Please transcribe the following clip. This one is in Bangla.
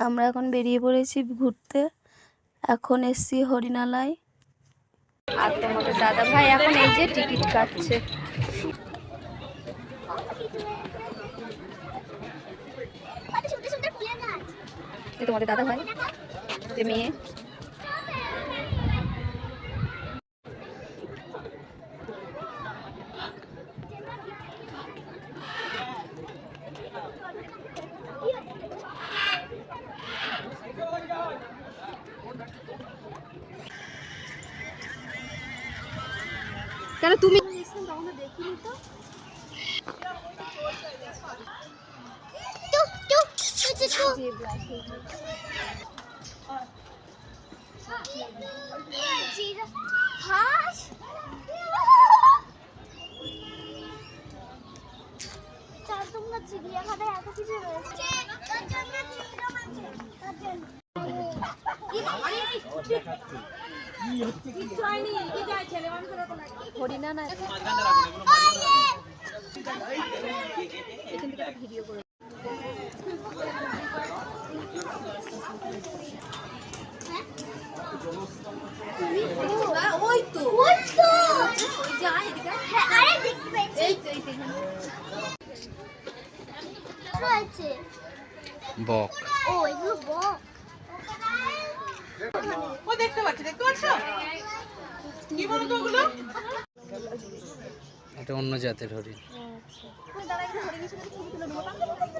আমরা এখন বেরিয়ে পড়েছি ঘুরতে। এখন এসছি হরিণালয়। আর তোমাদের দাদা ভাই এখন এই যে টিকিট কাটছে। তোমাদের দাদা ভাই যে মেয়ে কেন তুমি দেখিনি তো চিড়িয়াখানায় এত কিছু রয়েছে। হরিণা না ভিডিও করে ওই তো ওই তো ওই যে আয় এদিকে হ্যাঁ আরে দেখতে পাচ্ছি এই তো এই দেখুন আছে বক ও এগুলো বক ও দেখতে পাচ্ছ কি বলো তো ওগুলো এটা অন্য জাতের হরিণ। আচ্ছা কই দাঁড়া একটু হরিণের সাথে ছবি তুলে নেব।